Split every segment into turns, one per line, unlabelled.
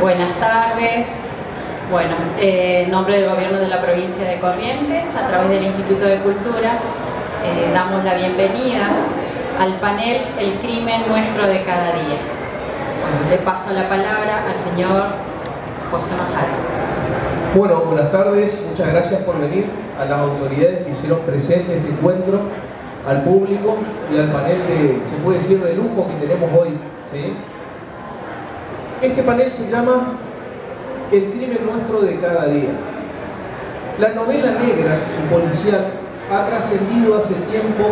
Buenas tardes. Bueno, en nombre del Gobierno de la Provincia de Corrientes, a través del Instituto de Cultura, damos la bienvenida al panel El crimen nuestro de cada día. Le paso la palabra al señor José Mazara.
Bueno, buenas tardes, muchas gracias por venir, a las autoridades que hicieron presente este encuentro, al público y al panel de, se puede decir, de lujo que tenemos hoy, ¿sí? Este panel se llama El crimen nuestro de cada día. La novela negra y policial ha trascendido hace tiempo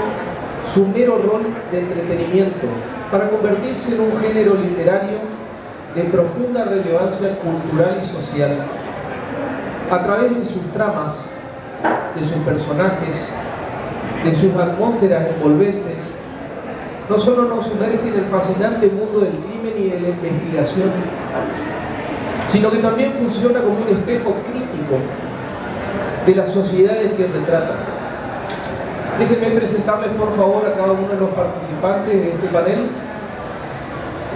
su mero rol de entretenimiento para convertirse en un género literario de profunda relevancia cultural y social. A través de sus tramas, de sus personajes, de sus atmósferas envolventes, no solo nos sumerge en el fascinante mundo del crimen y de la investigación, sino que también funciona como un espejo crítico de las sociedades que retrata. Déjenme presentarles por favor a cada uno de los participantes de este panel.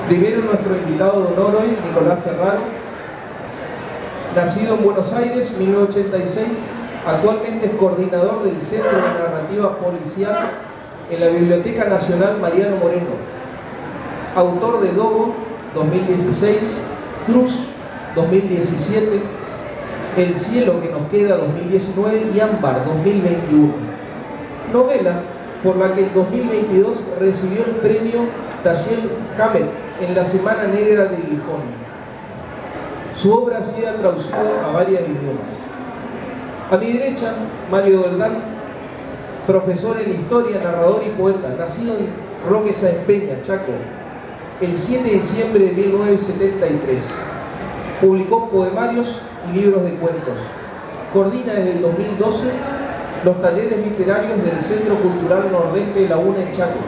Primero nuestro invitado de honor hoy, Nicolás Ferraro, nacido en Buenos Aires, 1986, actualmente es coordinador del Centro de Narrativa Policial en la Biblioteca Nacional Mariano Moreno, autor de Dogo, 2016, Cruz, 2017, El cielo que nos queda, 2019 y Ámbar, 2021. Novela por la que en 2022 recibió el premio Tayel Hamed en la Semana Negra de Gijón. Su obra ha sido traducida a varios idiomas. A mi derecha, Mario Doldán, profesor en Historia, narrador y poeta, nacido en Roque Sáenz Peña, Chaco, el 7 de diciembre de 1973. Publicó poemarios y libros de cuentos. Coordina desde el 2012 los talleres literarios del Centro Cultural Nordeste de la UNA en Chaco.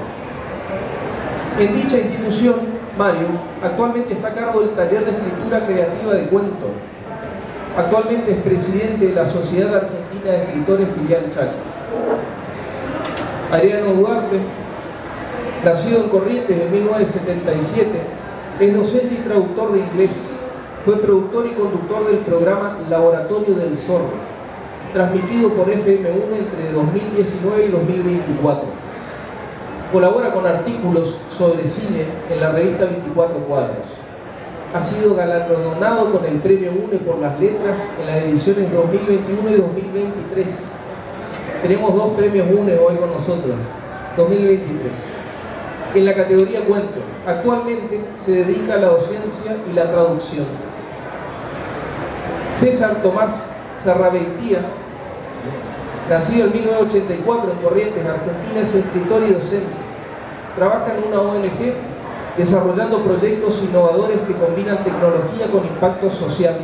En dicha institución, Mario actualmente está a cargo del taller de escritura creativa de cuento. Actualmente es presidente de la Sociedad Argentina de Escritores Filial Chaco. Adriano Duarte, nacido en Corrientes en 1977, es docente y traductor de inglés. Fue productor y conductor del programa Laboratorio del Zorro, transmitido por FM1 entre 2019 y 2024. Colabora con artículos sobre cine en la revista 24 Cuadros. Ha sido galardonado con el Premio UNE por las letras en las ediciones 2021 y 2023. Tenemos dos premios UNE hoy con nosotros, 2023. En la categoría cuento, actualmente se dedica a la docencia y la traducción. César Tomás Sarrabeitía, nacido en 1984 en Corrientes, Argentina, es escritor y docente. Trabaja en una ONG desarrollando proyectos innovadores que combinan tecnología con impacto social.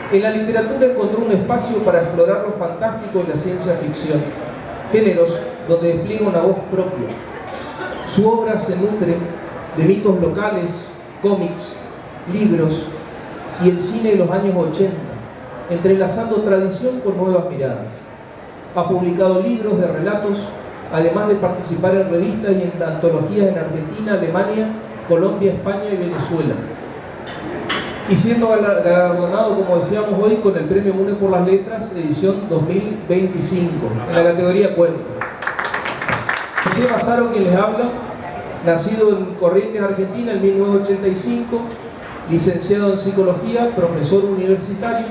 En la literatura encontró un espacio para explorar lo fantástico y la ciencia ficción, géneros donde despliega una voz propia. Su obra se nutre de mitos locales, cómics, libros y el cine de los años 80, entrelazando tradición con nuevas miradas. Ha publicado libros de relatos, además de participar en revistas y en antologías en Argentina, Alemania, Colombia, España y Venezuela. Y siendo galardonado, como decíamos hoy, con el Premio UNE por las Letras, edición 2025, en la categoría Cuento. José Mazara, quien les habla, nacido en Corrientes, Argentina, en 1985, licenciado en Psicología, profesor universitario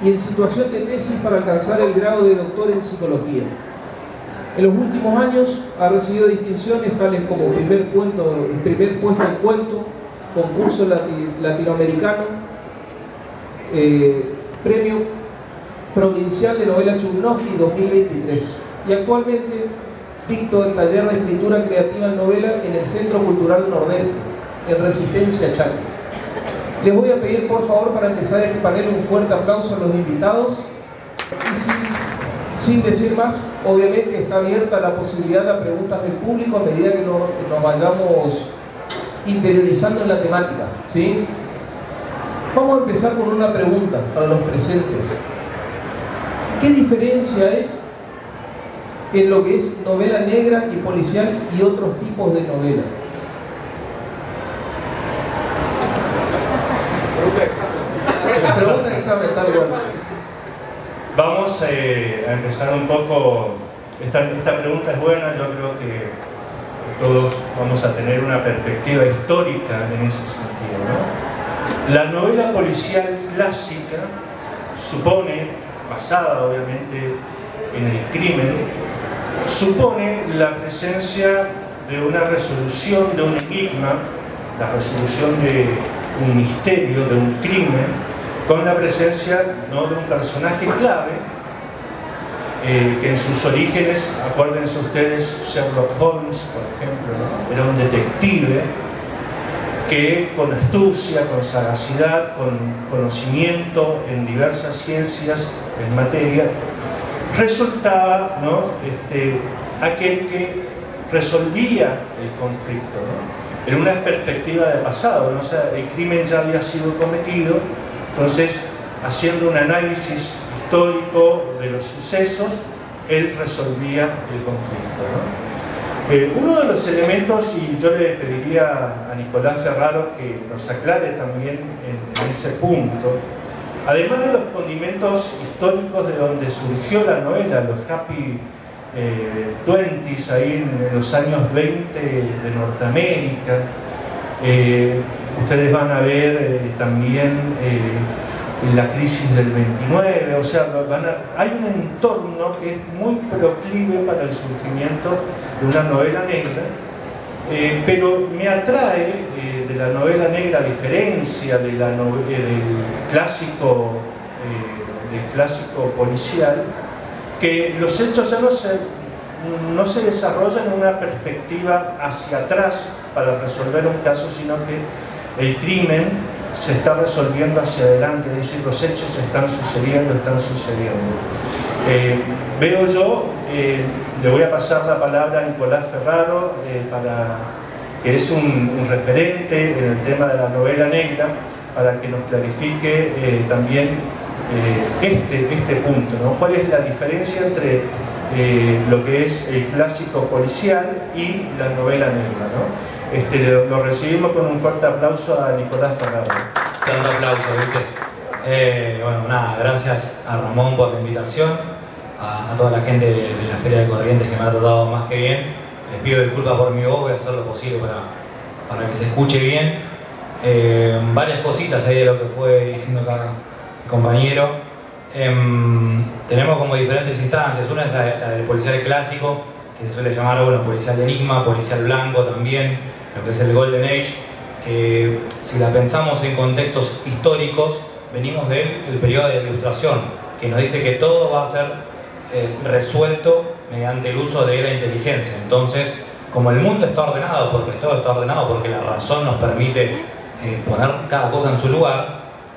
y en situación de tesis para alcanzar el grado de doctor en Psicología. En los últimos años ha recibido distinciones tales como primer puesto en cuento, concurso latinoamericano, premio provincial de novela Chudnovsky 2023 y actualmente dicto el taller de escritura creativa en novela en el Centro Cultural Nordeste, en Resistencia, Chaco. Les voy a pedir por favor para empezar este panel un fuerte aplauso a los invitados y sin decir más, obviamente está abierta la posibilidad de preguntas del público a medida que nos vayamos interiorizando en la temática, ¿sí? Vamos a empezar con una pregunta para los presentes. ¿Qué diferencia hay en lo que es novela negra y policial y otros tipos de novela? a estar igual.
Vamos a empezar un poco. Esta pregunta es buena, yo creo que todos vamos a tener una perspectiva histórica en ese sentido, ¿no? La novela policial clásica supone, basada obviamente en el crimen, supone la presencia de una resolución de un enigma, la resolución de un misterio, de un crimen, con la presencia, ¿no?, de un personaje clave, que en sus orígenes, acuérdense ustedes, Sherlock Holmes, por ejemplo, ¿no?, era un detective que con astucia, con sagacidad, con conocimiento en diversas ciencias en materia, resultaba, ¿no?, aquel que resolvía el conflicto, ¿no?, en una perspectiva de pasado, ¿no? O sea, el crimen ya había sido cometido, entonces, haciendo un análisis histórico de los sucesos, él resolvía el conflicto, ¿no? Uno de los elementos, y yo le pediría a Nicolás Ferraro que nos aclare también en ese punto, además de los condimentos históricos de donde surgió la novela, los happy 20s, ahí en los años 20 de Norteamérica, ustedes van a ver también la crisis del 29, o sea, hay un entorno que es muy proclive para el surgimiento de una novela negra, pero me atrae de la novela negra, a diferencia de del clásico policial, que los hechos ya no se desarrollan en una perspectiva hacia atrás para resolver un caso, sino que el crimen se está resolviendo hacia adelante, es decir, los hechos están sucediendo. Veo yo, le voy a pasar la palabra a Nicolás Ferraro, que es un referente en el tema de la novela negra, para que nos clarifique también este punto, ¿no? ¿Cuál es la diferencia entre lo que es el clásico policial y la novela negra, ¿no? Lo recibimos con un fuerte aplauso a Nicolás Ferraro.
Tanto aplauso, ¿viste? Bueno, nada, gracias a Ramón por la invitación, a toda la gente de la Feria de Corrientes que me ha tratado más que bien. Les pido disculpas por mi voz, voy a hacer lo posible para que se escuche bien. Varias cositas ahí de lo que fue diciendo acá mi compañero. Tenemos como diferentes instancias. Una es la del policial clásico, que se suele llamar, bueno, policial de enigma, policial blanco también, lo que es el Golden Age, que si la pensamos en contextos históricos, venimos del periodo de la Ilustración, que nos dice que todo va a ser resuelto mediante el uso de la inteligencia. Entonces, como el mundo está ordenado, porque todo está ordenado, porque la razón nos permite poner cada cosa en su lugar,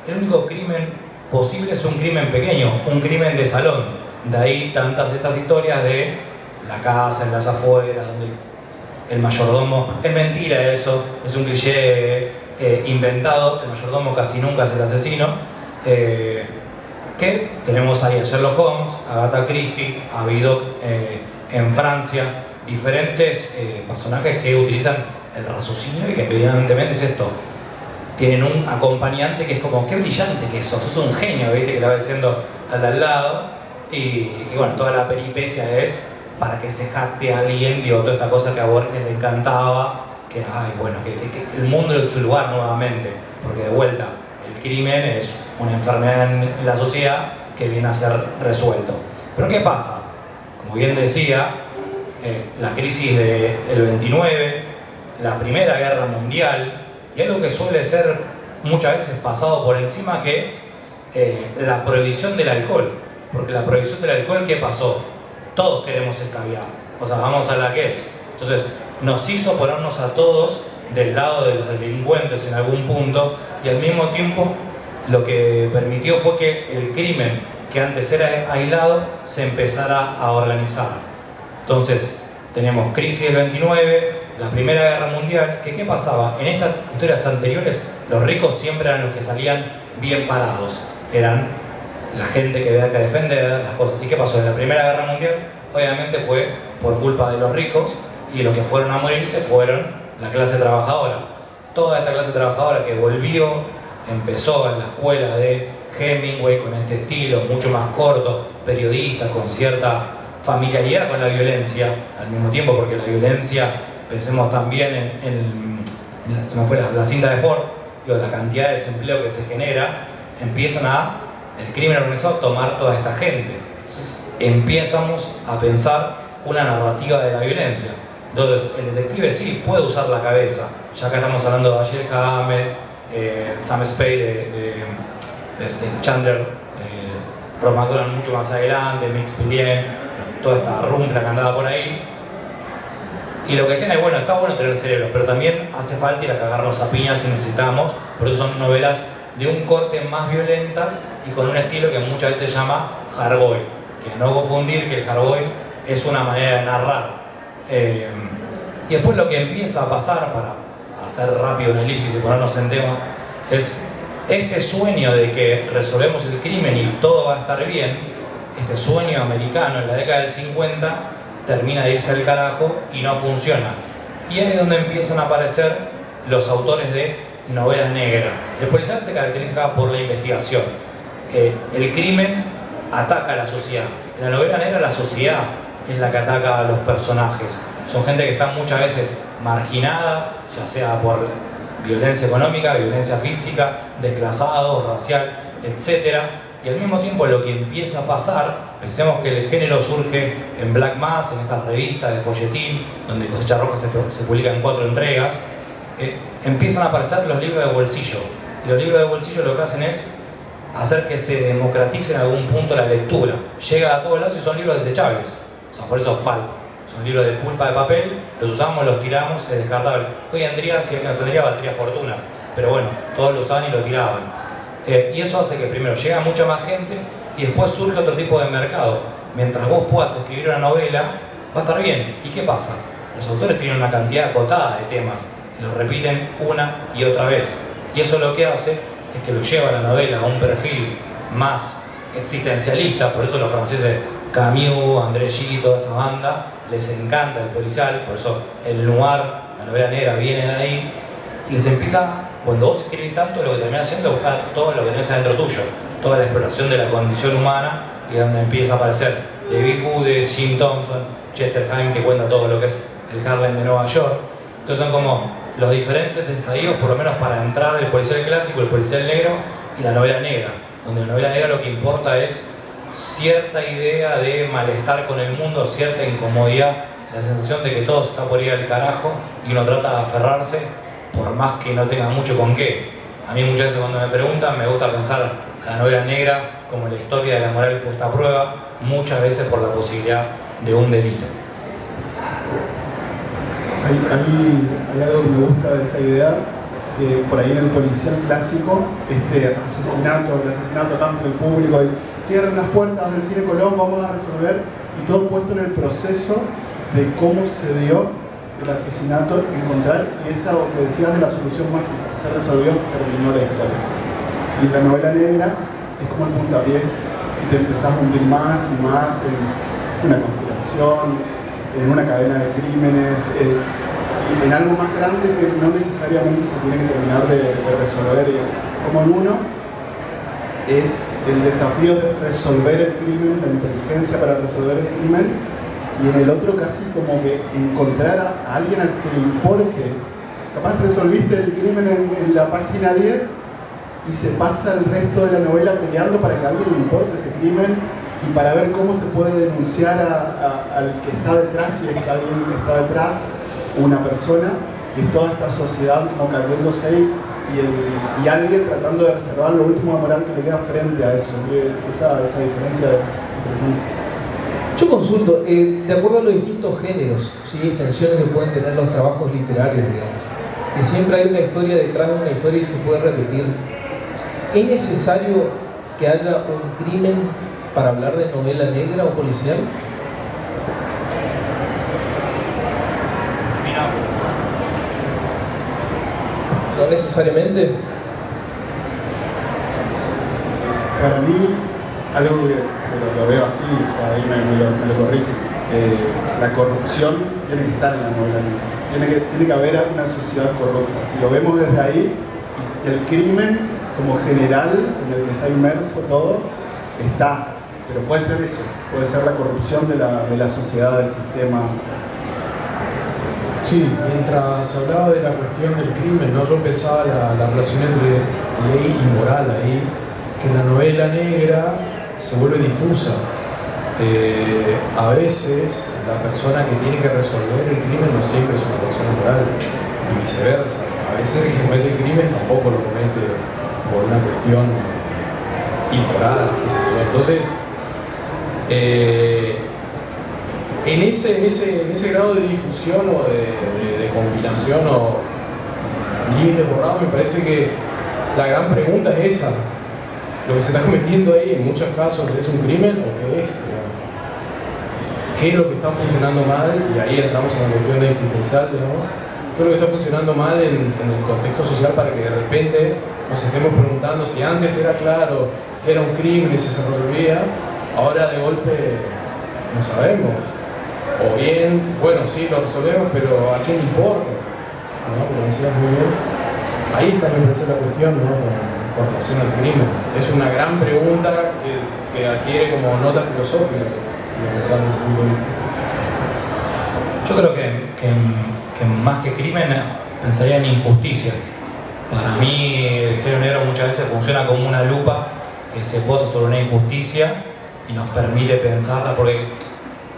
el único crimen posible es un crimen pequeño, un crimen de salón. De ahí tantas estas historias de la casa, en las afueras, donde el mayordomo, es mentira eso, es un cliché inventado, el mayordomo casi nunca es el asesino, que tenemos ahí a Sherlock Holmes, a Agatha Christie, a Vidocq en Francia, diferentes personajes que utilizan el raciocinio y que evidentemente es esto. Tienen un acompañante que es como, qué brillante que sos un genio, ¿viste? Que la va diciendo al lado, y bueno, toda la peripecia es para que se jacte a alguien, digo, toda esta cosa que a Borges le encantaba, que el mundo en su lugar nuevamente, porque de vuelta, el crimen es una enfermedad en la sociedad que viene a ser resuelto. Pero ¿qué pasa? Como bien decía, la crisis del 29, la Primera Guerra Mundial, y algo que suele ser muchas veces pasado por encima, que es la prohibición del alcohol. Porque la prohibición del alcohol, ¿qué pasó? Todos queremos escabiar, o sea, vamos a la que es. Entonces, nos hizo ponernos a todos del lado de los delincuentes en algún punto, y al mismo tiempo lo que permitió fue que el crimen, que antes era aislado, se empezara a organizar. Entonces, tenemos crisis del 29, la Primera Guerra Mundial, que ¿qué pasaba? En estas historias anteriores, los ricos siempre eran los que salían bien parados, eran la gente que había que defender las cosas. ¿Y qué pasó? En la Primera Guerra Mundial, obviamente fue por culpa de los ricos, y los que fueron a morirse fueron la clase trabajadora. Toda esta clase trabajadora que volvió, empezó en la escuela de Hemingway con este estilo, mucho más corto, periodista con cierta familiaridad con la violencia al mismo tiempo, porque la violencia, pensemos también se me fue la cinta de Ford, digo, la cantidad de desempleo que se genera, el crimen organizado a tomar toda esta gente. Entonces empezamos a pensar una narrativa de la violencia. Entonces el detective sí puede usar la cabeza, ya que estamos hablando de Dashiell Hammett, Sam Spade de Chandler, Rob McDonald mucho más adelante, Mix Pilien, toda esta rumfla que andaba por ahí. Y lo que decían es, bueno, está bueno tener cerebros, pero también hace falta ir a cagarnos a piñas si necesitamos. Por eso son novelas de un corte más violentas y con un estilo que muchas veces se llama hardboiled, que no confundir que el hardboiled es una manera de narrar. Y después lo que empieza a pasar, para hacer rápido un elipsis y ponernos en tema, es este sueño de que resolvemos el crimen y todo va a estar bien. Este sueño americano en la década del 50 termina de irse al carajo y no funciona. Y ahí es donde empiezan a aparecer los autores de novelas negras. El policial se caracteriza por la investigación. El crimen ataca a la sociedad. En la novela negra la sociedad es la que ataca a los personajes. Son gente que está muchas veces marginada, ya sea por violencia económica, violencia física, desclasados, racial, etc. Y al mismo tiempo lo que empieza a pasar, pensemos que el género surge en Black Mass, en estas revistas de folletín, donde Cosecha Roja se publica en 4 entregas, empiezan a aparecer los libros de bolsillo. Y los libros de bolsillo lo que hacen es hacer que se democratice en algún punto la lectura. Llega a todos lados y son libros desechables. O sea, por eso pulp. Son libros de pulpa de papel, los usamos, los tiramos, es descartable. Hoy en día, si alguien lo tendría, valdría fortunas. Pero bueno, todos lo usaban y lo tiraban. Y eso hace que primero llega mucha más gente y después surge otro tipo de mercado. Mientras vos puedas escribir una novela, va a estar bien. ¿Y qué pasa? Los autores tienen una cantidad acotada de temas, los repiten una y otra vez. Y eso lo que hace es que lo lleva la novela a un perfil más existencialista. Por eso los franceses, Camus, André Gide, toda esa banda, les encanta el policial. Por eso el noir, la novela negra, viene de ahí. Y les empieza, cuando vos escribís tanto, lo que terminás haciendo es buscar todo lo que tenés adentro tuyo, toda la exploración de la condición humana, y donde empieza a aparecer David Wood, Jim Thompson, Chester Haim, que cuenta todo lo que es el Harlem de Nueva York. Entonces son como los diferentes estadios, por lo menos para entrar el policial clásico, el policial negro y la novela negra, donde la novela negra lo que importa es cierta idea de malestar con el mundo, cierta incomodidad, la sensación de que todo está por ir al carajo y uno trata de aferrarse por más que no tenga mucho con qué. A mí muchas veces cuando me preguntan me gusta pensar a la novela negra como la historia de la moral puesta a prueba, muchas veces por la posibilidad de un delito.
Hay algo que me gusta de esa idea, que por ahí en el policial clásico, el asesinato tanto del público, y cierran las puertas del Cine Colón, vamos a resolver, y todo puesto en el proceso de cómo se dio el asesinato, encontrar, y eso que decías de la solución mágica, se resolvió, terminó la historia. Y la novela negra es como el puntapié, y te empezás a hundir más y más en una conspiración, en una cadena de crímenes, y en algo más grande que no necesariamente se tiene que terminar de resolver. Como en uno es el desafío de resolver el crimen, la inteligencia para resolver el crimen, y en el otro casi como que encontrar a alguien al que le importe. Capaz resolviste el crimen en la página 10 y se pasa el resto de la novela peleando para que a alguien le importe ese crimen y para ver cómo se puede denunciar al que está detrás, si es que alguien está detrás, una persona, y toda esta sociedad como cayéndose y alguien tratando de reservar lo último de moral que le queda frente a eso. Esa diferencia es interesante.
Yo consulto, de acuerdo a los distintos géneros, ¿sí? Extensiones que pueden tener los trabajos literarios, digamos, que siempre hay una historia detrás de una historia y se puede repetir. ¿Es necesario que haya un crimen para hablar de novela negra o policial? ¿No necesariamente?
Para mí, algo que lo veo así, o sea, ahí me lo corrige, la corrupción tiene que estar en la novela negra. Tiene que haber una sociedad corrupta. Si lo vemos desde ahí, el crimen como general en el que está inmerso todo, está. Pero puede ser eso, puede ser la corrupción de la sociedad, del sistema.
Sí, mientras hablaba de la cuestión del crimen, ¿no? Yo pensaba la relación entre ley y moral ahí, que en la novela negra se vuelve difusa. A veces la persona que tiene que resolver el crimen no siempre es una persona moral, y viceversa. A veces el que comete el crimen tampoco lo comete por una cuestión inmoral, qué sé yo. Entonces, en ese grado de difusión o de combinación o límites borrados, me parece que la gran pregunta es esa. Lo que se está cometiendo ahí en muchos casos es un crimen o qué es. ¿Qué es lo que está funcionando mal? Y ahí entramos en la cuestión existencial, ¿no? ¿Qué es lo que está funcionando mal en el contexto social para que de repente nos estemos preguntando si antes era claro que era un crimen y se resolvía, ahora de golpe no sabemos? O bien, bueno, sí, lo resolvemos, pero ¿a quién importa? ¿No? Como decías muy bien. Ahí está, me parece, la cuestión, ¿no? Con relación al crimen. Es una gran pregunta que adquiere como notas filosóficas, si lo pensamos desde ese punto de vista.
Yo creo que más que crimen pensaría en injusticia. Para mí el género negro muchas veces funciona como una lupa que se posa sobre una injusticia y nos permite pensarla, porque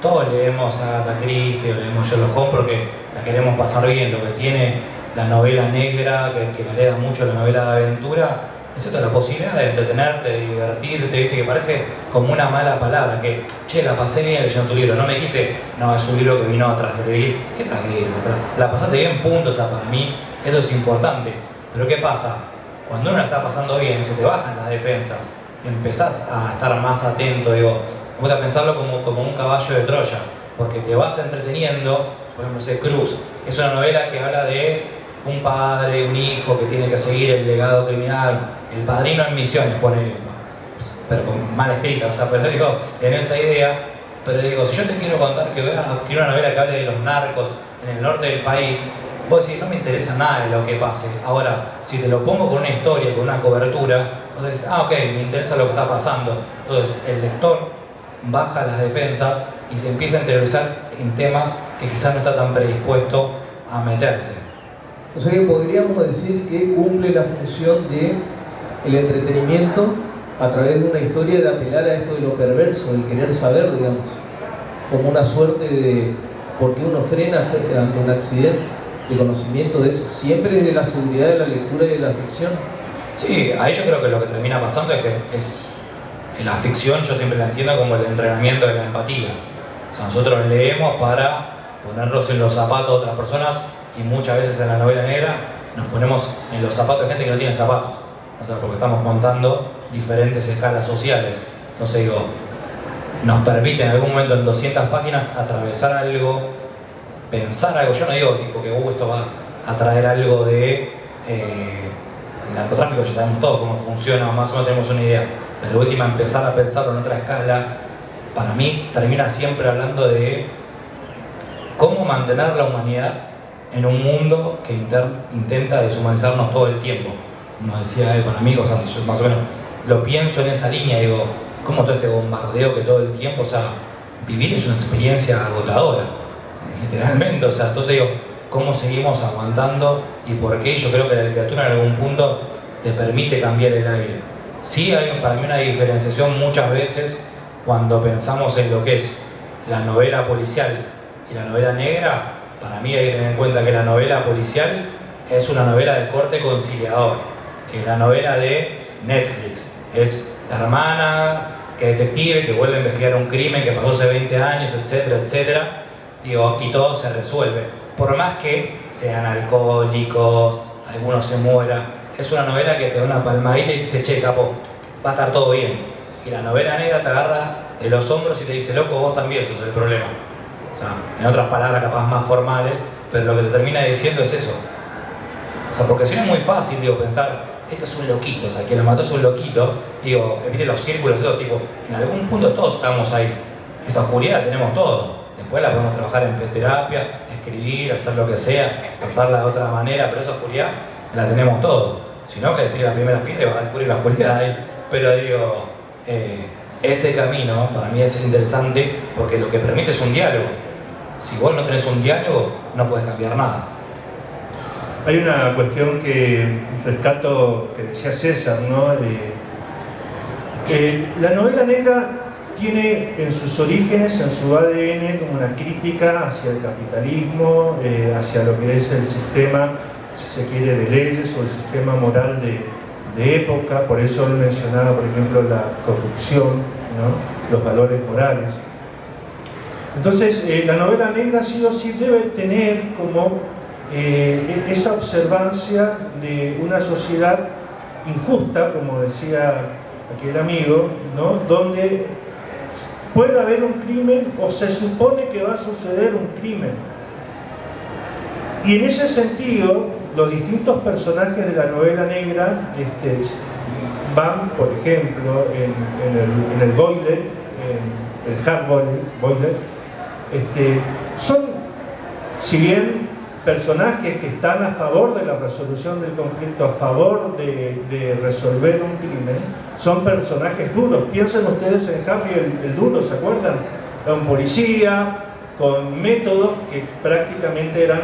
todos leemos a Agatha Christie o leemos Sherlock Holmes porque la queremos pasar bien. Lo que tiene la novela negra, que la hereda mucho la novela de aventura, es esto, la posibilidad de entretenerte, de divertirte, ¿viste? Que parece como una mala palabra, que, che, la pasé bien leyendo tu libro, no me dijiste, no, es un libro que vino a transgredir. ¿Qué transgredir? O sea, la pasaste bien, punto. O sea, para mí esto es importante. Pero ¿qué pasa? Cuando uno la está pasando bien, se te bajan las defensas, empezás a estar más atento, digo, vamos a pensarlo como un caballo de Troya, porque te vas entreteniendo. Por ejemplo, ese Cruz es una novela que habla de un padre, un hijo que tiene que seguir el legado criminal, el padrino en Misiones, pone, pero mal escrita, o sea, pero digo, en esa idea, pero digo, si yo te quiero contar que quiero una novela que hable de los narcos en el norte del país, vos decís, no me interesa nada de lo que pase. Ahora, si te lo pongo con una historia, con una cobertura, vos decís, ok, me interesa lo que está pasando. Entonces, el lector baja las defensas y se empieza a interiorizar en temas que quizás no está tan predispuesto a meterse.
O sea que podríamos decir que cumple la función de el entretenimiento a través de una historia, de apelar a esto de lo perverso, el querer saber, digamos, como una suerte de por qué uno frena ante un accidente, de conocimiento de eso, siempre desde la seguridad de la lectura y de la ficción.
Sí, ahí yo creo que lo que termina pasando es que en la ficción yo siempre la entiendo como el entrenamiento de la empatía. O sea, nosotros leemos para ponernos en los zapatos de otras personas, y muchas veces en la novela negra nos ponemos en los zapatos de gente que no tiene zapatos. O sea, porque estamos contando diferentes escalas sociales. Entonces digo, nos permite en algún momento en 200 páginas atravesar algo, pensar algo. Yo no digo tipo que esto va a traer algo de el narcotráfico, ya sabemos todos cómo funciona, más o menos tenemos una idea, pero de última empezar a pensarlo en otra escala, para mí termina siempre hablando de cómo mantener la humanidad en un mundo que intenta deshumanizarnos todo el tiempo. Como decía él, para mí, o sea, yo más o menos lo pienso en esa línea, digo, cómo todo este bombardeo que todo el tiempo, o sea, vivir es una experiencia agotadora, literalmente, o sea, entonces digo, cómo seguimos aguantando y por qué. Yo creo que la literatura en algún punto te permite cambiar el aire. Sí hay para mí una diferenciación muchas veces cuando pensamos en lo que es la novela policial y la novela negra. Para mí hay que tener en cuenta que la novela policial es una novela de corte conciliador, que la novela de Netflix es la hermana que es detective, que vuelve a investigar un crimen que pasó hace 20 años, etcétera, etcétera, digo, y todo se resuelve. Por más que sean alcohólicos, algunos se mueran, es una novela que te da una palmadita y dice, che, capo, va a estar todo bien. Y la novela negra te agarra de los hombros y te dice, loco, vos también sos el problema. O sea, en otras palabras capaz más formales, pero lo que te termina diciendo es eso. O sea, porque si no es muy fácil, digo, pensar, esto es un loquito, o sea, quien lo mató es un loquito, digo, viste los círculos, todo tipo, en algún punto todos estamos ahí. Esa oscuridad la tenemos todo. Después la podemos trabajar en terapia, escribir, hacer lo que sea, contarla de otra manera, pero esa oscuridad la tenemos todo. sino que tire las primeras piedras y va a descubrir la oscuridad ahí. Pero digo, ese camino para mí es interesante porque lo que permite es un diálogo. Si vos no tenés un diálogo, no puedes cambiar nada.
Hay una cuestión que rescato que decía César, ¿no? La novela negra tiene en sus orígenes, en su ADN, como una crítica hacia el capitalismo, hacia lo que es el sistema, si se quiere, de leyes o el sistema moral de época. Por eso él mencionaba, por ejemplo, la corrupción, ¿no? Los valores morales. Entonces, la novela negra sí o sí debe tener como esa observancia de una sociedad injusta, como decía aquel amigo, ¿no? Donde puede haber un crimen o se supone que va a suceder un crimen. Y en ese sentido, los distintos personajes de la novela negra van, por ejemplo, en el boiler, en el hard boiler, son, si bien personajes que están a favor de la resolución del conflicto, a favor de resolver un crimen, son personajes duros. Piensen ustedes en Harry el duro, ¿se acuerdan? Era un policía con métodos que prácticamente eran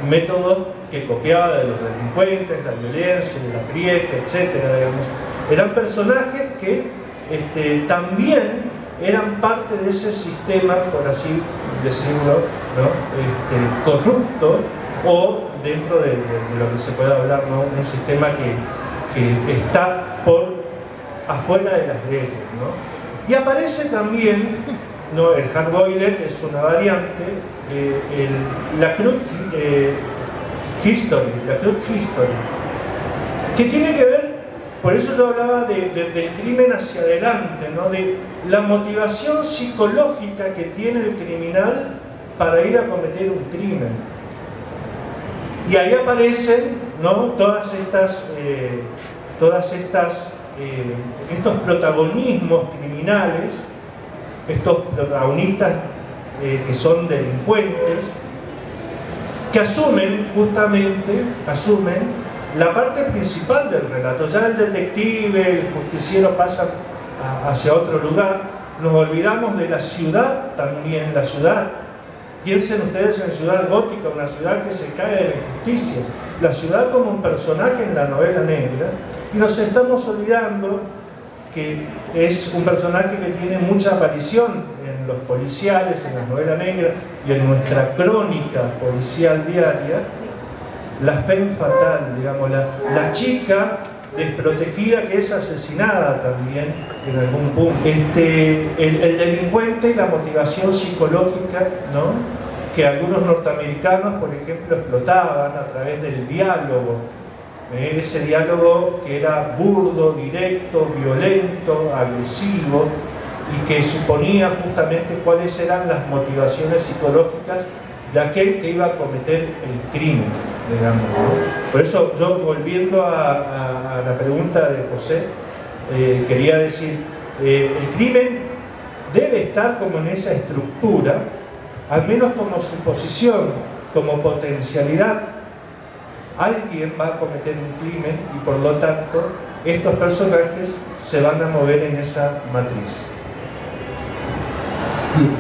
métodos que copiaba de los delincuentes, la violencia, la prieta, etcétera, digamos. Eran personajes que también eran parte de ese sistema, por así decirlo, ¿no? Corrupto, o dentro de lo que se puede hablar, ¿no? Un sistema que está por afuera de las leyes, ¿no? Y aparece también, ¿no? El hard boiler es una variante, la crude history, que tiene que ver, por eso yo hablaba del crimen hacia adelante, ¿no? De la motivación psicológica que tiene el criminal para ir a cometer un crimen. Y ahí aparecen, ¿no? todas estas estos protagonismos criminales, estos protagonistas que son delincuentes, que asumen la parte principal del relato. Ya el detective, el justiciero pasan hacia otro lugar. Nos olvidamos de la ciudad también, la ciudad. Piensen ustedes en Ciudad Gótica, una ciudad que se cae de la injusticia. La ciudad como un personaje en la novela negra, y nos estamos olvidando que es un personaje que tiene mucha aparición en los policiales, en la novela negra y en nuestra crónica policial diaria, la femme fatale, digamos, la chica desprotegida que es asesinada también en algún punto. El delincuente y la motivación psicológica, ¿no? Que algunos norteamericanos, por ejemplo, explotaban a través del diálogo. Ese diálogo que era burdo, directo, violento, agresivo, y que suponía justamente cuáles eran las motivaciones psicológicas de aquel que iba a cometer el crimen, digamos, ¿no? Por eso yo, volviendo a la pregunta de José, quería decir, el crimen debe estar como en esa estructura, al menos como suposición, como potencialidad. Alguien va a cometer un crimen y por lo tanto estos personajes se van a mover en esa matriz.
Bien.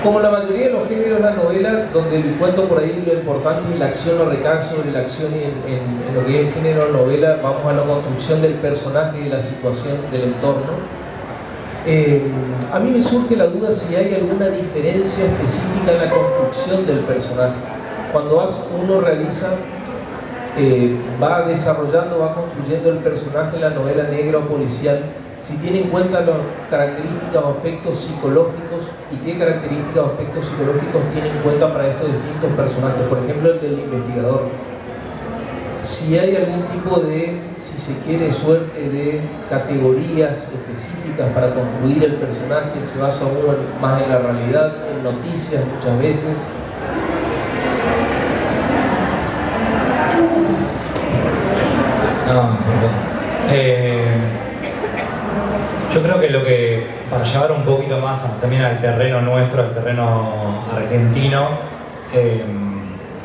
Como la mayoría de los géneros de la novela, donde el cuento por ahí lo importante es la acción o recae sobre la acción, y en lo que es el género de novela vamos a la construcción del personaje y de la situación del entorno. A mí me surge la duda si hay alguna diferencia específica en la construcción del personaje. Cuando uno realiza, va desarrollando, va construyendo el personaje en la novela negra o policial, si tiene en cuenta las características o aspectos psicológicos, y qué características o aspectos psicológicos tiene en cuenta para estos distintos personajes. Por ejemplo, el del investigador. Si hay algún tipo de, si se quiere, suerte de categorías específicas para construir el personaje, se basa uno más en la realidad, en noticias muchas veces.
No, perdón. Yo creo que para llevar un poquito más también al terreno nuestro, al terreno argentino,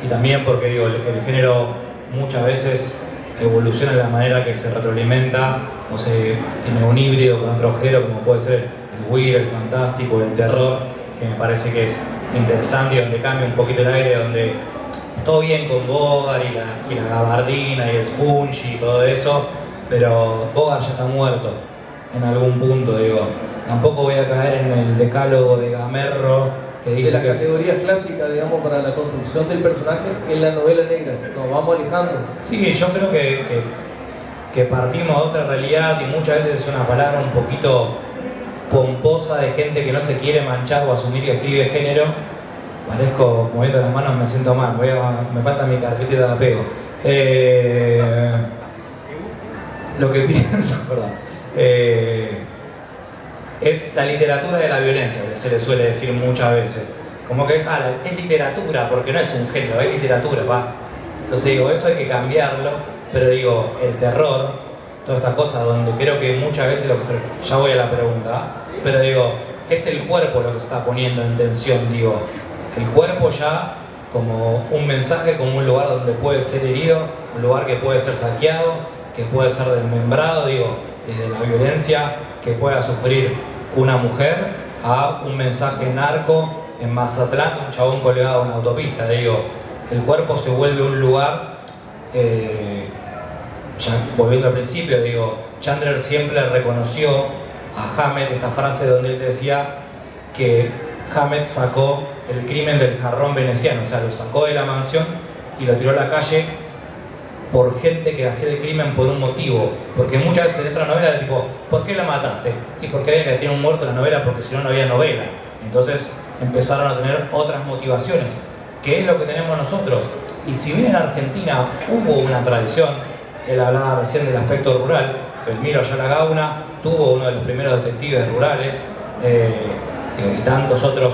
y también porque digo, el género muchas veces evoluciona de la manera que se retroalimenta o se tiene un híbrido con otro género, como puede ser el queer, el fantástico, el terror, que me parece que es interesante y donde cambia un poquito el aire, donde todo bien con Bogart y la gabardina y el Fungi y todo eso, pero Bogart ya está muerto en algún punto, digo. Tampoco voy a caer en el decálogo de Gamerro que dice
de la
que
categoría clásica, digamos, para la construcción del personaje en la novela negra. Nos vamos alejando.
sí, yo creo que partimos de otra realidad y muchas veces es una palabra un poquito pomposa de gente que no se quiere manchar o asumir que escribe género. Parezco moviendo las manos, me siento mal, me falta mi carpetita de apego. Lo que pienso, perdón, es la literatura de la violencia, que se le suele decir muchas veces. Como que es literatura, porque no es un género, es literatura, va. Entonces digo, eso hay que cambiarlo, pero digo, el terror, todas estas cosas donde creo que muchas veces, ya voy a la pregunta, pero digo, es el cuerpo lo que se está poniendo en tensión, digo, el cuerpo ya como un mensaje, como un lugar donde puede ser herido, un lugar que puede ser saqueado, que puede ser desmembrado, digo, desde la violencia que pueda sufrir una mujer a un mensaje narco en Mazatlán, un chabón colgado en una autopista, digo, el cuerpo se vuelve un lugar, ya volviendo al principio, digo, Chandler siempre reconoció a Hammett esta frase donde él decía que Hammett sacó el crimen del jarrón veneciano, o sea, lo sacó de la mansión y lo tiró a la calle por gente que hacía el crimen por un motivo, porque muchas veces dentro de la novela era tipo, ¿por qué la mataste? Y porque había que tener un muerto en la novela, porque si no, no había novela. Entonces empezaron a tener otras motivaciones, que es lo que tenemos nosotros. Y si bien en Argentina hubo una tradición, él hablaba recién del aspecto rural, Belmiro Ayala Gauna tuvo uno de los primeros detectives rurales, y tantos otros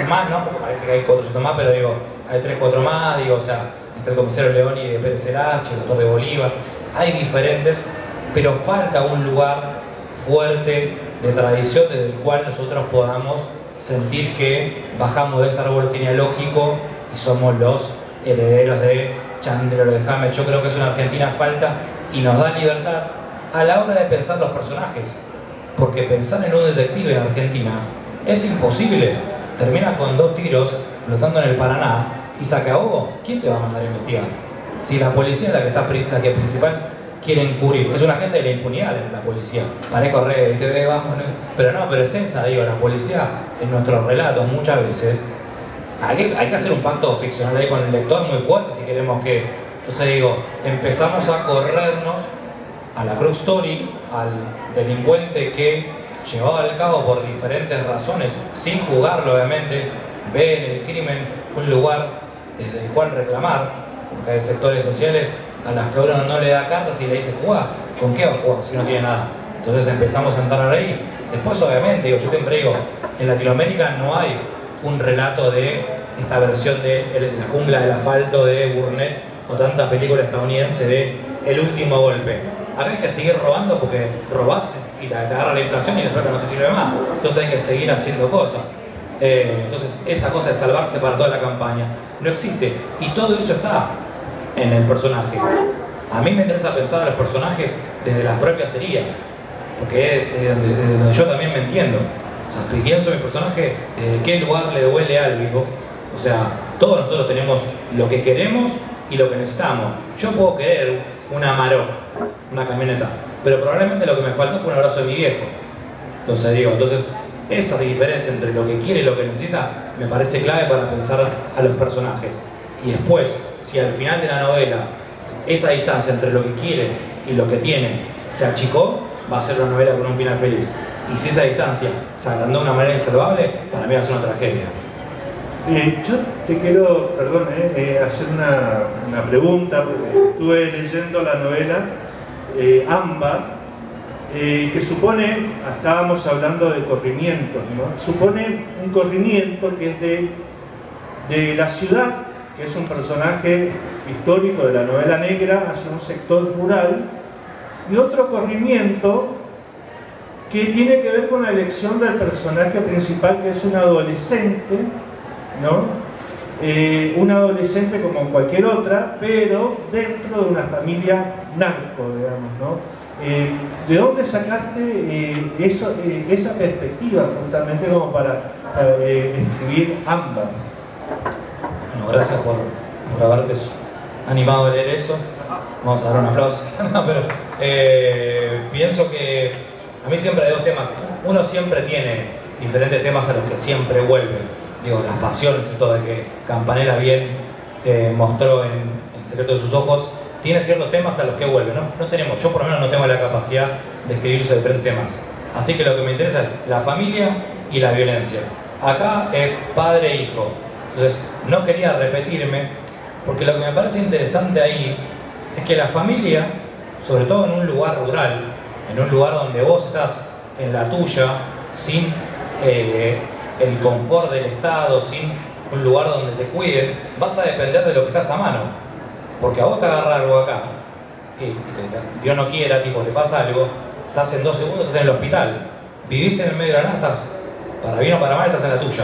más, ¿no? Porque parece que hay 400 más, pero digo, hay 3, 4 más, digo, o sea, está el comisario Leoni de Pérez Selache, el doctor de Bolívar, hay diferentes, pero falta un lugar fuerte de tradición desde el cual nosotros podamos sentir que bajamos de ese árbol genealógico y somos los herederos de Chandler o de Hammett. Yo creo que eso en Argentina falta y nos da libertad a la hora de pensar los personajes, porque pensar en un detective en Argentina es imposible. Termina con 2 tiros flotando en el Paraná y se acabó. ¿Quién te va a mandar a investigar? Si la policía es la que principal quiere encubrir, es un agente de la impunidad la policía. Parezco re TV bajo, ¿no? Pero es esa, digo, la policía en nuestros relatos muchas veces hay que hacer un pacto ficcional ahí con el lector muy fuerte si queremos que. Entonces digo, empezamos a corrernos a la Crux Story, al delincuente que, llevado al cabo por diferentes razones, sin juzgarlo obviamente, ve en el crimen un lugar desde el cual reclamar, porque hay sectores sociales a las que uno no le da cartas y le dice, jugá, ¿con qué vas a jugar si no tiene nada? Entonces empezamos a entrar ahí. Después obviamente, yo siempre digo, en Latinoamérica no hay un relato de esta versión de La jungla del asfalto de Burnett o tanta película estadounidense de El último golpe. Acá hay que seguir robando porque robás y te agarra la inflación y la plata no te sirve más. Entonces hay que seguir haciendo cosas. Entonces esa cosa de salvarse para toda la campaña no existe. Y todo eso está en el personaje. A mí me interesa pensar a los personajes desde las propias heridas, porque es desde donde yo también me entiendo. O sea, pienso en mi personaje desde qué lugar le duele algo. O sea, todos nosotros tenemos lo que queremos y lo que necesitamos. Yo puedo querer una Amarok, una camioneta, pero probablemente lo que me faltó fue un abrazo de mi viejo. Entonces esa diferencia entre lo que quiere y lo que necesita me parece clave para pensar a los personajes. Y después, si al final de la novela esa distancia entre lo que quiere y lo que tiene se achicó, va a ser una novela con un final feliz. Y si esa distancia se agrandó de una manera insalvable, para mí va a ser una tragedia.
Yo te quiero, perdón, hacer una pregunta, porque estuve leyendo la novela Ámbar, que supone, estábamos hablando de corrimientos, ¿no? Supone un corrimiento que es de la ciudad, que es un personaje histórico de la novela negra, hacia un sector rural, y otro corrimiento que tiene que ver con la elección del personaje principal, que es un adolescente, ¿no? una adolescente como cualquier otra, pero dentro de una familia narco, digamos, ¿no? ¿De dónde sacaste esa perspectiva justamente como para escribir Ámbar?
Bueno, gracias por haberte animado a leer eso. Vamos a dar un aplauso. No, pero pienso que a mí siempre hay dos temas. Uno siempre tiene diferentes temas a los que siempre vuelve. Digo, las pasiones y todo, de que Campanella bien mostró en El secreto de sus ojos, tiene ciertos temas a los que vuelve, ¿no? Yo por lo menos no tengo la capacidad de escribir sobre diferentes temas. Así que lo que me interesa es la familia y la violencia. Acá es padre e hijo. Entonces, no quería repetirme, porque lo que me parece interesante ahí es que la familia, sobre todo en un lugar rural, en un lugar donde vos estás en la tuya, sin el confort del Estado, sin un lugar donde te cuiden, vas a depender de lo que estás a mano. Porque a vos te agarra algo acá, y Dios no quiera, tipo, te pasa algo, estás en 2 segundos, estás en el hospital, vivís en el medio de la nada, estás, para bien o para mal, estás en la tuya.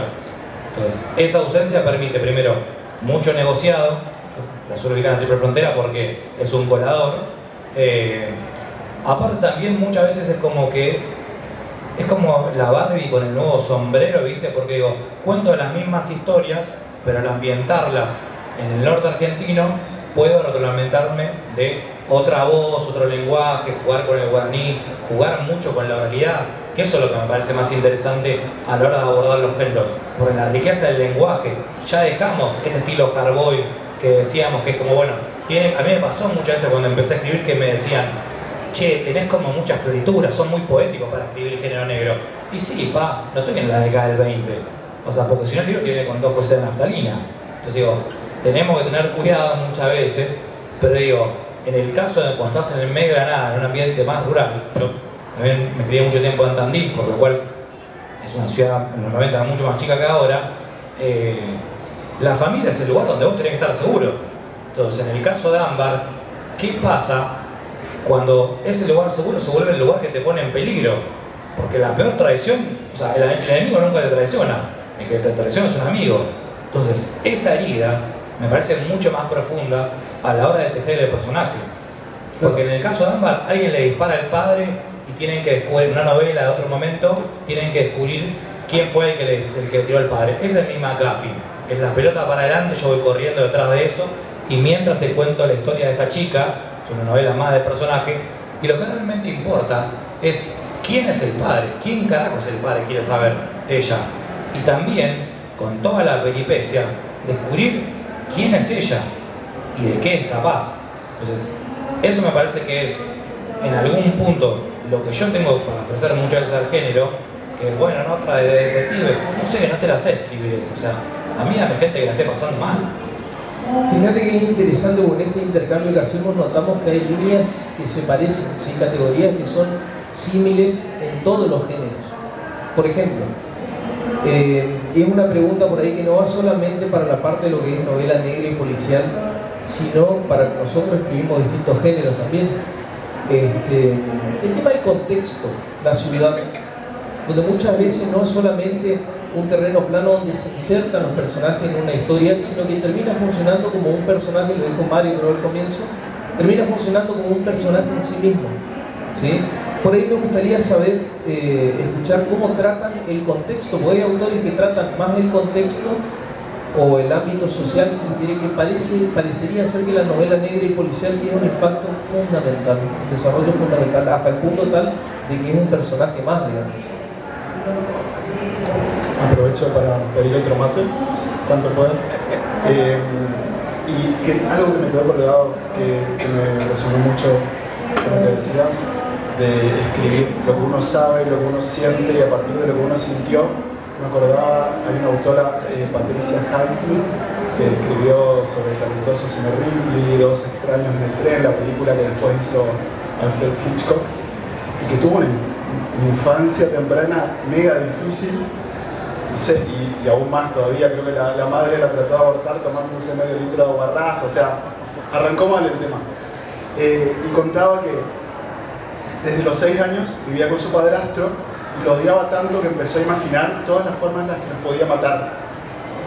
Entonces, esa ausencia permite, primero, mucho negociado. Yo la suelo ubicar en la triple frontera porque es un colador. Aparte también muchas veces es como la Barbie con el nuevo sombrero, ¿viste? Porque digo, cuento las mismas historias, pero al ambientarlas en el norte argentino, puedo retroalimentarme de otra voz, otro lenguaje, jugar con el guaraní, jugar mucho con la oralidad, que eso es lo que me parece más interesante a la hora de abordar los géneros, porque en la riqueza del lenguaje ya dejamos este estilo Carboy que decíamos que es como, bueno, a mí me pasó muchas veces cuando empecé a escribir que me decían, che, tenés como muchas florituras, son muy poéticos para escribir género negro. Y sí, no estoy en la década del 20, o sea, porque si no el libro tiene con 2 cosas de naftalina. Entonces digo, tenemos que tener cuidado muchas veces, pero digo, en el caso de cuando estás en el medio de la nada, en un ambiente más rural, yo también me crié mucho tiempo en Tandil, por lo cual es una ciudad en los 90 mucho más chica que ahora, la familia es el lugar donde vos tenés que estar seguro. Entonces, en el caso de Ámbar, ¿qué pasa cuando ese lugar seguro se vuelve el lugar que te pone en peligro? Porque la peor traición, o sea, el enemigo nunca te traiciona, el que te traiciona es un amigo. Entonces, esa herida me parece mucho más profunda a la hora de tejer el personaje. Porque en el caso de Ámbar, alguien le dispara al padre y tienen que descubrir, una novela de otro momento, tienen que descubrir quién fue el que tiró al padre. Ese es mi McGuffin. Es la pelota para adelante, yo voy corriendo detrás de eso, y mientras te cuento la historia de esta chica, es una novela más de personaje, y lo que realmente importa es quién es el padre, quién carajo es el padre, quiere saber ella. Y también, con toda la peripecia, descubrir quién es ella y de qué es capaz. Entonces, eso me parece que es, en algún punto, lo que yo tengo para ofrecer muchas veces al género, que bueno, no otra de detective, no sé, no te la sé escribir eso. O sea, a mí dame gente que la esté pasando mal.
Fíjate que es interesante, porque en este intercambio que hacemos notamos que hay líneas que se parecen, ¿sí? Categorías que son símiles en todos los géneros. Por ejemplo, es una pregunta por ahí que no va solamente para la parte de lo que es novela negra y policial, sino para que nosotros escribimos distintos géneros también. El tema del contexto, la ciudad, donde muchas veces no es solamente un terreno plano donde se insertan los personajes en una historia, sino que termina funcionando como un personaje, lo dijo Mario creo al comienzo, termina funcionando como un personaje en sí mismo, ¿sí? Por ahí me gustaría saber, escuchar cómo tratan el contexto, porque hay autores que tratan más el contexto o el ámbito social, si se quiere, que parecería ser que la novela negra y policial tiene un impacto fundamental, un desarrollo fundamental, hasta el punto tal de que es un personaje más, digamos.
Aprovecho para pedir otro mate, cuanto puedas. Y que algo que me quedó colgado, que me resonó mucho con lo que decías, de escribir lo que uno sabe, lo que uno siente, y a partir de lo que uno sintió. Me acordaba, hay una autora, Patricia Highsmith, que escribió sobre el talentoso señor Ripley, Dos extraños en el tren, la película que después hizo Alfred Hitchcock, y que tuvo una infancia temprana mega difícil, no sé, y aún más todavía. Creo que la madre la trató de abortar tomándose medio litro de aguarrás, o sea, arrancó mal el tema. Y contaba que desde los 6 años vivía con su padrastro y lo odiaba tanto que empezó a imaginar todas las formas en las que los podía matar.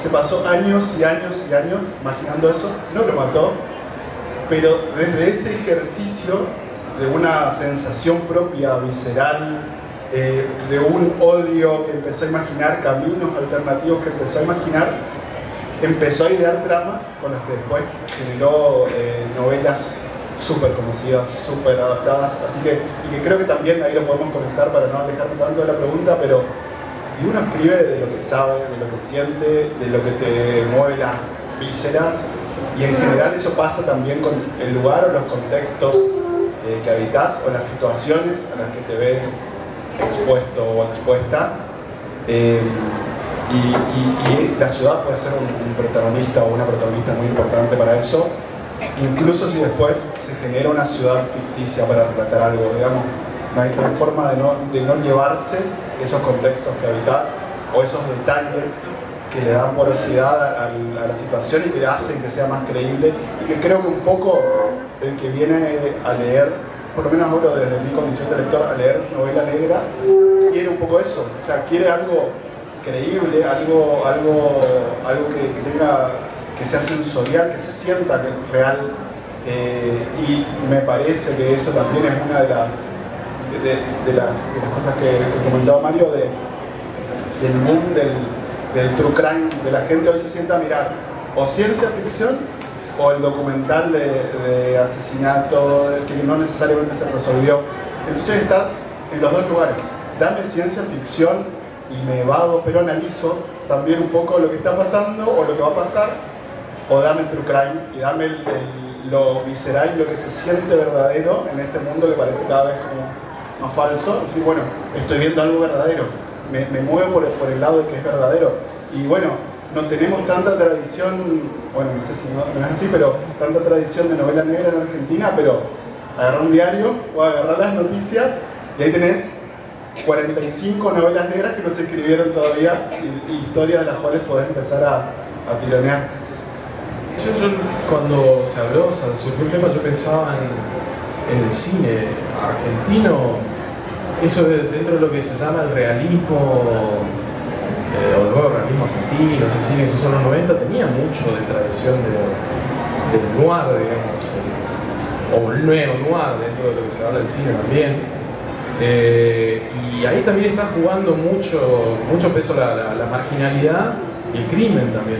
se pasó años y años y años imaginando eso, no lo mató, pero desde ese ejercicio de una sensación propia, visceral, de un odio que empezó a imaginar, caminos alternativos que empezó a imaginar, empezó a idear tramas con las que después generó novelas súper conocidas, súper adaptadas, así que, y que creo que también ahí lo podemos conectar para no alejarme tanto de la pregunta, pero y uno escribe de lo que sabe, de lo que siente, de lo que te mueve las vísceras, y en general eso pasa también con el lugar o los contextos que habitas o las situaciones a las que te ves expuesto o expuesta. Y la ciudad puede ser un protagonista o una protagonista muy importante para eso, incluso si después se genera una ciudad ficticia para relatar algo, digamos. No hay forma de no llevarse esos contextos que habitas o esos detalles que le dan porosidad a la situación y que hacen que sea más creíble, y que creo que un poco el que viene a leer, por lo menos hablo desde mi condición de lector, a leer novela negra, quiere un poco eso, o sea, quiere algo creíble, algo que tenga, que sea sensorial, que se sienta real, y me parece que eso también es una de las cosas que comentaba Mario, del boom del true crime, de la gente hoy se sienta a mirar o ciencia ficción o el documental de asesinato que no necesariamente se resolvió. Entonces está en los dos lugares. Dame ciencia ficción y me evado pero analizo también un poco lo que está pasando o lo que va a pasar, o dame el true crime y dame lo visceral y lo que se siente verdadero en este mundo que parece cada vez como más falso. Decir, bueno, estoy viendo algo verdadero, me muevo por el lado de que es verdadero. Y bueno, no tenemos tanta tradición, bueno, no sé si no es así, pero tanta tradición de novela negra en Argentina, pero agarrar un diario o agarrar las noticias y ahí tenés 45 novelas negras que no se escribieron todavía y historias de las cuales podés empezar a tironear.
Yo cuando se habló, o sea, surgió el tema, yo pensaba en el cine argentino, eso dentro de lo que se llama el realismo, o el nuevo realismo argentino, ese cine que se usó en los 90, tenía mucho de tradición del noir, digamos, o el neo-noir dentro de lo que se habla del cine también. Y ahí también está jugando mucho peso la marginalidad y el crimen también.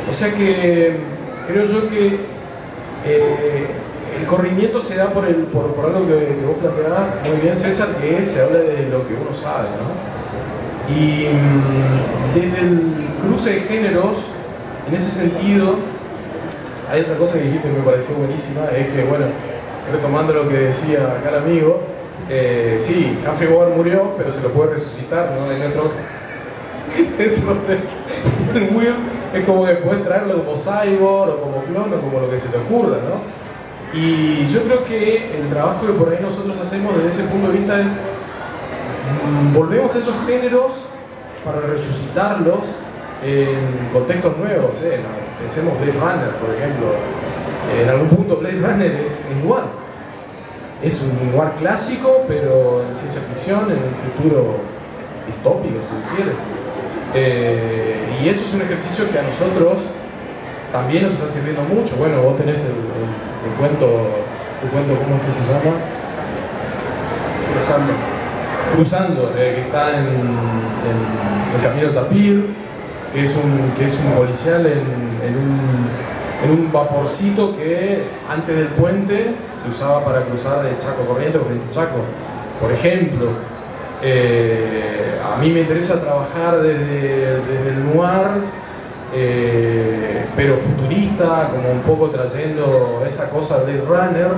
O sea que creo yo que el corrimiento se da por algo que vos planteabas muy bien, César, que se habla de lo que uno sabe, ¿no? Y desde el cruce de géneros, en ese sentido, hay otra cosa que dijiste que me pareció buenísima, es que, bueno, retomando lo que decía acá el amigo, sí, Humphrey Bogart murió, pero se lo puede resucitar, ¿no? En otro el Will es como que puedes traerlo como cyborg o como clon o como lo que se te ocurra, ¿no? Y yo creo que el trabajo que por ahí nosotros hacemos desde ese punto de vista es volvemos a esos géneros para resucitarlos en contextos nuevos, ¿no? Pensemos Blade Runner, por ejemplo. En algún punto Blade Runner es noir. Es un noir clásico, pero en ciencia ficción, en un futuro distópico, si se quiere. Y eso es un ejercicio que a nosotros también nos está sirviendo mucho. Bueno, vos tenés el cuento, ¿cómo es que se llama? Cruzando, que está en el Camino del Tapir, que es un policial en un vaporcito que antes del puente se usaba para cruzar de Chaco Corrientes o Corrientes Chaco, por ejemplo. A mí me interesa trabajar desde el noir, pero futurista, como un poco trayendo esa cosa de Blade Runner,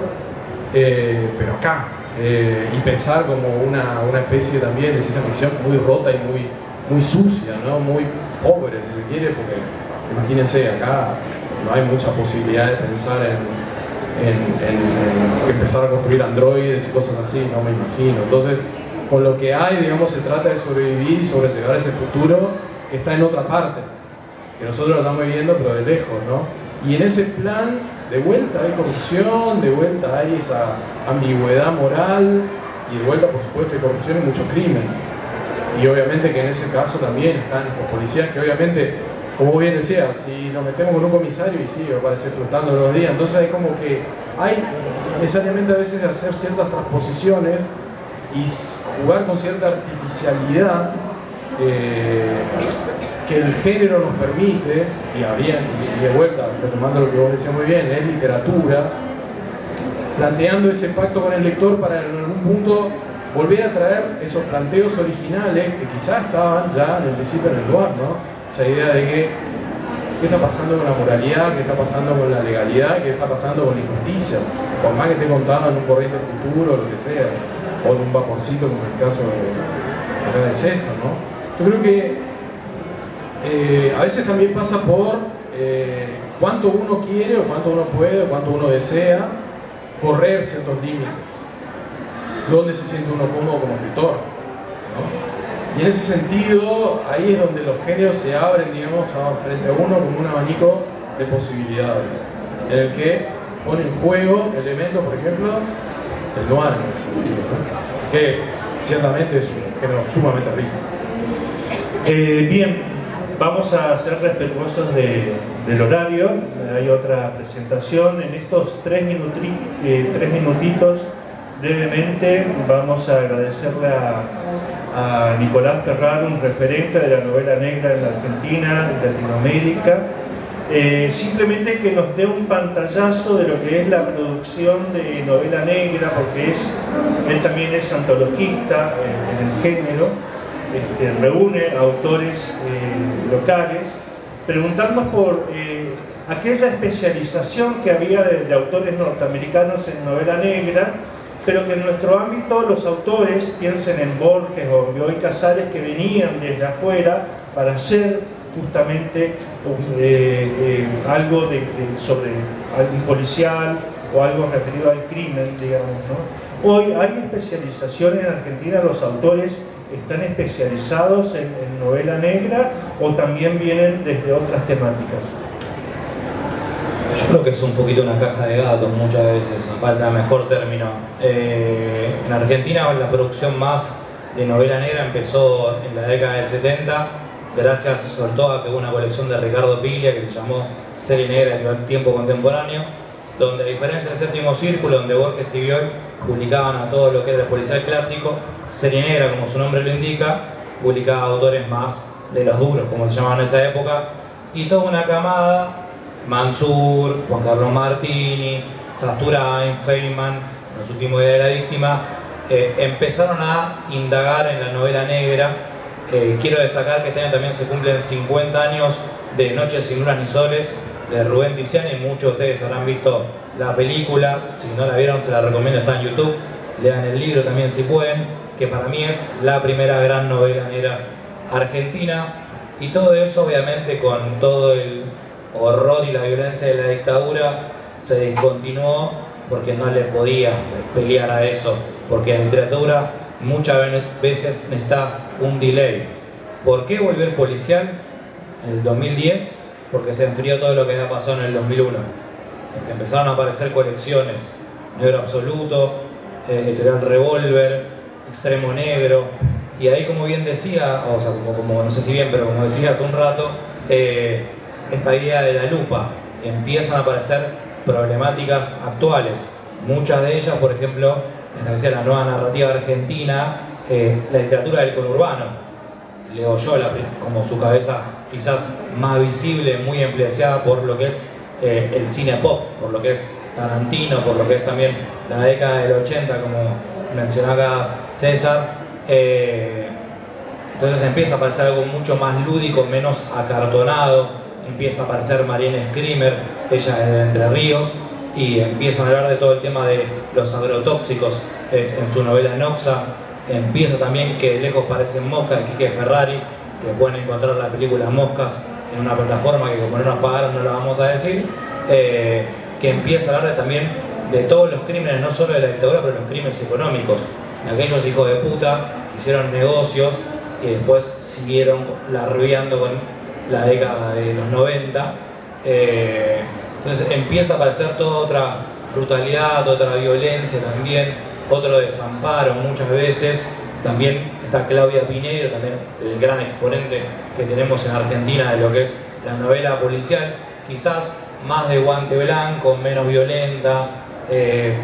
pero acá. Y pensar como una especie también de ciencia ficción muy rota y muy sucia, ¿no? Muy pobre, si se quiere, porque imagínense, acá no hay mucha posibilidad de pensar en empezar a construir androides y cosas así, no me imagino. Entonces, con lo que hay, digamos, se trata de sobrevivir y sobrellevar a ese futuro que está en otra parte, que nosotros lo estamos viviendo pero de lejos, ¿no? Y en ese plan, de vuelta hay corrupción, de vuelta hay esa ambigüedad moral, y de vuelta, por supuesto, hay corrupción y mucho crimen. Y obviamente que en ese caso también están los policías que obviamente como bien decía, si nos metemos con un comisario y sí, va a aparecer flotando los días, entonces hay como que hay necesariamente a veces hacer ciertas transposiciones y jugar con cierta artificialidad que el género nos permite, y de vuelta, retomando lo que vos decías muy bien, es literatura, planteando ese pacto con el lector para en algún punto volver a traer esos planteos originales que quizás estaban ya en el principio en el lugar, ¿no? Esa idea de que qué está pasando con la moralidad, qué está pasando con la legalidad, qué está pasando con la injusticia, por más que esté contado en un corriente futuro, lo que sea, o en un vaporcito como el caso de César, ¿no? Yo creo que a veces también pasa por cuánto uno quiere o cuánto uno puede o cuánto uno desea correr ciertos límites, dónde se siente uno cómodo como escritor, ¿no? Y en ese sentido, ahí es donde los géneros se abren, digamos, frente a uno como un abanico de posibilidades, en el que pone en juego elementos, por ejemplo, el noir, en ese sentido, ¿no? Que ciertamente es un género sumamente rico.
Bien, vamos a ser respetuosos del horario. Hay otra presentación. En estos tres minutitos, brevemente, vamos a agradecerle a Nicolás Ferraro, un referente de la novela negra en la Argentina, en Latinoamérica, simplemente que nos dé un pantallazo de lo que es la producción de novela negra, porque él también es antologista en el género, reúne autores locales, preguntarnos por aquella especialización que había de autores norteamericanos en novela negra, pero que en nuestro ámbito los autores, piensen en Borges o en Bioy Casares, que venían desde afuera para hacer justamente algo sobre algo policial o algo referido al crimen, digamos, ¿no? Hoy hay especialización en Argentina, los autores están especializados en novela negra o también vienen desde otras temáticas.
Yo creo que es un poquito una caja de gatos muchas veces, nos falta mejor término. En Argentina la producción más de novela negra empezó en la década del 70, gracias sobre todo a que hubo una colección de Ricardo Piglia que se llamó Serie Negra del Tiempo Contemporáneo, donde a diferencia del Séptimo Círculo, donde Borges y Bioy publicaban a todo lo que era el policial clásico, Serie Negra, como su nombre lo indica, publicaba autores más de los duros, como se llamaban en esa época, y toda una camada, Mansur, Juan Carlos Martini, Sasturain, Feynman, en su último Día de la Víctima, empezaron a indagar en la novela negra. Quiero destacar que este año también se cumplen 50 años de Noches sin lunas ni soles de Rubén Tiziani. Muchos de ustedes habrán visto la película, si no la vieron se la recomiendo, está en YouTube. Lean el libro también si pueden, que para mí es la primera gran novela negra argentina, y todo eso obviamente con todo el horror y la violencia de la dictadura se discontinuó porque no le podía pelear a eso, porque la literatura muchas veces necesita un delay. ¿Por qué volvió el policial en el 2010? Porque se enfrió todo lo que había pasado en el 2001, porque empezaron a aparecer colecciones, Negro Absoluto, Editorial Revólver, Extremo Negro, y ahí, como bien decía, o sea, como no sé si bien, pero como decía hace un rato, esta idea de la lupa, empiezan a aparecer problemáticas actuales, muchas de ellas, por ejemplo, establecía la nueva narrativa argentina, la literatura del conurbano, Leo Yola como su cabeza quizás más visible, muy influenciada por lo que es el cine pop, por lo que es Tarantino, por lo que es también la década del 80, como mencionaba César. Entonces empieza a aparecer algo mucho más lúdico, menos acartonado, empieza a aparecer Mariana Screamer, ella es de Entre Ríos, y empiezan a hablar de todo el tema de los agrotóxicos en su novela Noxa. Empieza también Que de lejos parecen moscas, de Quique Ferrari, que pueden encontrar la película Moscas en una plataforma que como no nos pagaron no la vamos a decir, que empieza a hablar también de todos los crímenes, no solo de la dictadura, pero los crímenes económicos, de aquellos hijos de puta que hicieron negocios y después siguieron larveando con la década de los 90. Entonces empieza a aparecer toda otra brutalidad, otra violencia también, otro desamparo muchas veces. También está Claudia Pinedo, también el gran exponente que tenemos en Argentina de lo que es la novela policial, quizás más de guante blanco, menos violenta, que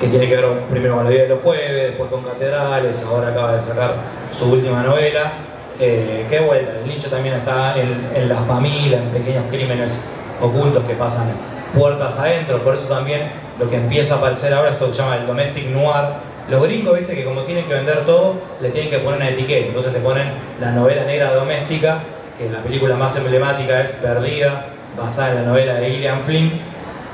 tiene que ver primero con La vida de los jueves, después con Catedrales, ahora acaba de sacar su última novela. Que vuelta, el nicho también está en la familia, en pequeños crímenes ocultos que pasan puertas adentro, por eso también lo que empieza a aparecer ahora es esto que se llama el domestic noir. Los gringos, viste, que como tienen que vender todo, le tienen que poner una etiqueta, entonces te ponen la novela negra doméstica, que la película más emblemática es Perdida, basada en la novela de Gillian Flynn,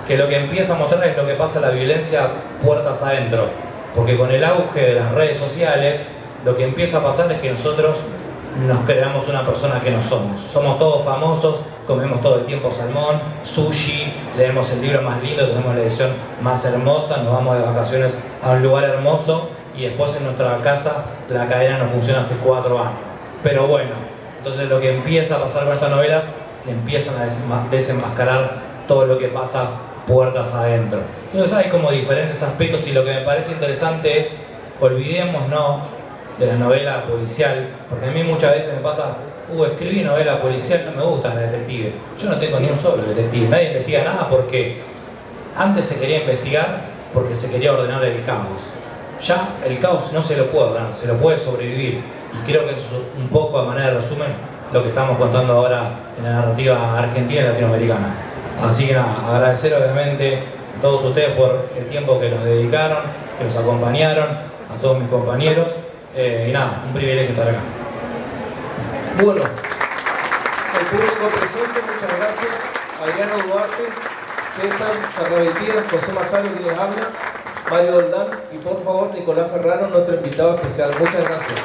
que lo que empieza a mostrar es lo que pasa la violencia puertas adentro, porque con el auge de las redes sociales, lo que empieza a pasar es que nosotros nos creamos una persona que no somos. Somos todos famosos, comemos todo el tiempo salmón, sushi, leemos el libro más lindo, tenemos la edición más hermosa, nos vamos de vacaciones a un lugar hermoso y después en nuestra casa la cadena no funciona hace 4 años. Pero bueno, entonces lo que empieza a pasar con estas novelas, le empiezan a desenmascarar todo lo que pasa puertas adentro. Entonces hay como diferentes aspectos y lo que me parece interesante es, olvidémonos de la novela policial, porque a mí muchas veces me pasa, escribí novela policial, no me gusta la detective. Yo no tengo ni un solo detective, nadie investiga nada porque antes se quería investigar porque se quería ordenar el caos. Ya el caos no se lo puede ordenar, se lo puede sobrevivir. Y creo que eso es un poco, a manera de resumen, lo que estamos contando ahora en la narrativa argentina y latinoamericana. Así que nada, agradecer obviamente a todos ustedes por el tiempo que nos dedicaron, que nos acompañaron, a todos mis compañeros. Y nada, un privilegio estar acá.
Bueno, al público presente, muchas gracias. Adriano Duarte, César Charrabeitía, José Mazaro, que les habla, Mario Doldán y por favor Nicolás Ferraro, nuestro invitado especial. Muchas gracias.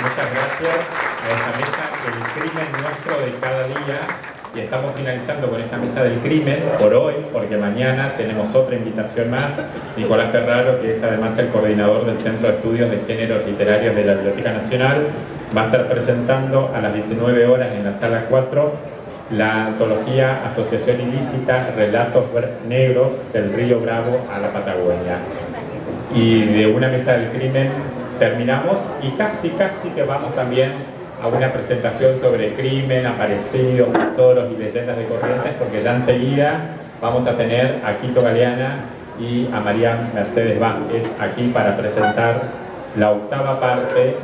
Muchas gracias a esta mesa del crimen nuestro de cada día. Y estamos finalizando con esta mesa del crimen por hoy, porque mañana tenemos otra invitación más. Nicolás Ferraro, que es además el coordinador del Centro de Estudios de Géneros Literarios de la Biblioteca Nacional, va a estar presentando a las 19 horas en la Sala 4 la antología Asociación Ilícita, Relatos Negros del Río Bravo a la Patagonia. Y de una mesa del crimen terminamos y casi que vamos también a una presentación sobre crimen, aparecidos, tesoros y leyendas de Corrientes, porque ya enseguida vamos a tener a Quito Galeana y a María Mercedes Vázquez aquí para presentar la 8ª parte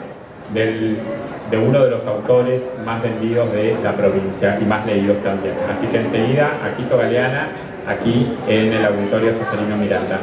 de uno de los autores más vendidos de la provincia y más leídos también. Así que enseguida a Quito Galeana aquí en el Auditorio Sostelino Miranda.